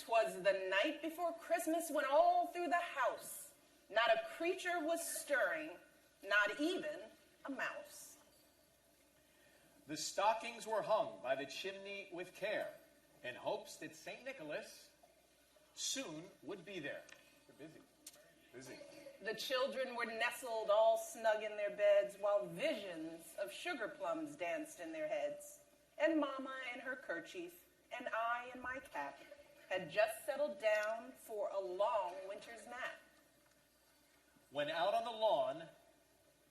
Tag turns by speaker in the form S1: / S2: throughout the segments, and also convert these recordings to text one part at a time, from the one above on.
S1: 'Twas the night before Christmas when all through the house not a creature was stirring, not even a mouse.
S2: The stockings were hung by the chimney with care in hopes that St. Nicholas soon would be there. They're busy.
S1: The children were nestled all snug in their beds while visions of sugar plums danced in their heads. And Mama in her kerchief and I in my cap had just settled down for a long winter's nap.
S2: When out on the lawn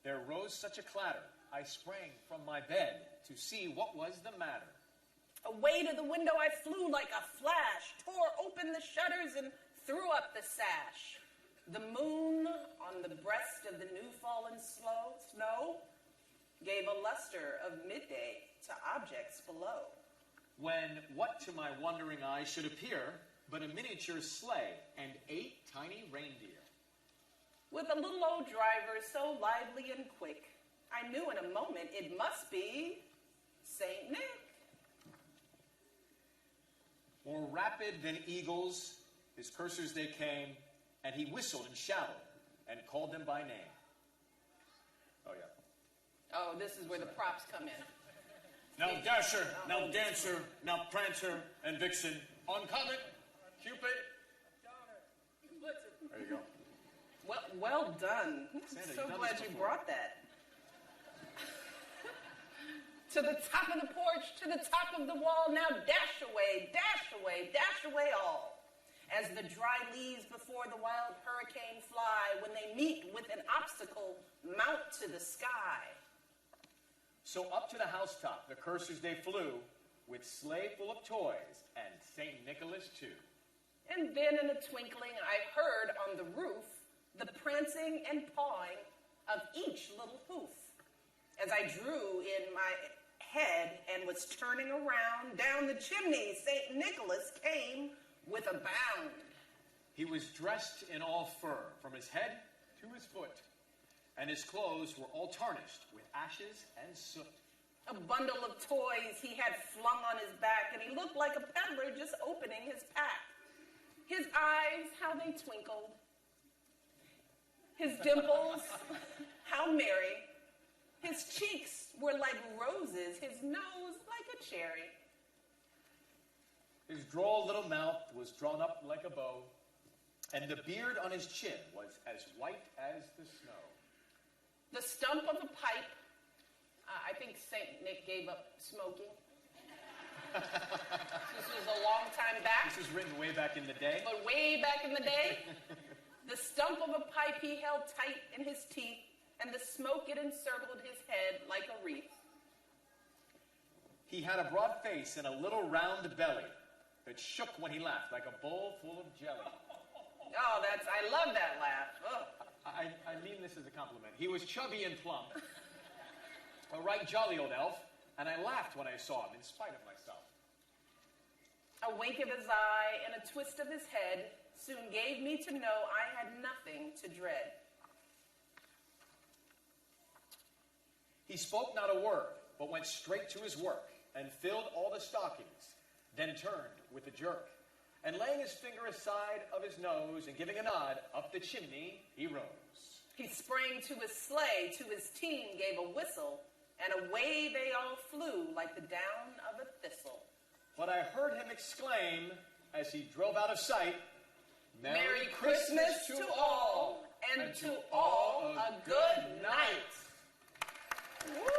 S2: there rose such a clatter, I sprang from my bed to see what was the matter.
S1: Away to the window I flew like a flash, tore open the shutters and threw up the sash. The moon on the breast of the new fallen snow gave a luster of midday to objects below.
S2: When what to my wondering eye should appear but a miniature sleigh and 8 tiny reindeer.
S1: With a little old driver so lively and quick, I knew in a moment it must be Saint Nick.
S2: More rapid than eagles, his coursers they came, and he whistled and shouted and called them by name. Oh, yeah.
S1: Oh, this is where the props come in.
S2: Now Dasher, now Dancer, now Prancer and Vixen. On Comet, Cupid. There you go.
S1: Well done.
S2: Santa,
S1: So glad you brought that. To the top of the porch, to the top of the wall, now dash away, dash away, dash away all. As the dry leaves before the wild hurricane fly, when they meet with an obstacle, mount to the sky.
S2: So up to the housetop the coursers they flew, with sleigh full of toys, and St. Nicholas too.
S1: And then in a twinkling I heard on the roof the prancing and pawing of each little hoof. As I drew in my head and was turning around, down the chimney St. Nicholas came with a bound.
S2: He was dressed in all fur, from his head to his foot, and his clothes were all tarnished with ashes and soot.
S1: A bundle of toys he had flung on his back, and he looked like a peddler just opening his pack. His eyes, how they twinkled. His dimples, how merry. His cheeks were like roses, his nose like a cherry.
S2: His droll little mouth was drawn up like a bow, and the beard on his chin was as white as the snow.
S1: The stump of a pipe, I think St. Nick gave up smoking. This was a long time back.
S2: This was written way back in the day.
S1: But way back in the day, the stump of a pipe he held tight in his teeth, and the smoke it encircled his head like a wreath.
S2: He had a broad face and a little round belly that shook when he laughed like a bowl full of jelly.
S1: Oh, I love that laugh. Oh.
S2: I mean this as a compliment. He was chubby and plump, a right jolly old elf, and I laughed when I saw him in spite of myself.
S1: A wink of his eye and a twist of his head soon gave me to know I had nothing to dread.
S2: He spoke not a word, but went straight to his work and filled all the stockings, then turned with a jerk, and laying his finger aside of his nose and giving a nod, up the chimney he rose.
S1: He sprang to his sleigh, to his team gave a whistle, and away they all flew like the down of a thistle.
S2: But I heard him exclaim, as he drove out of sight,
S1: Merry Christmas to all, and to all a good night. Woo!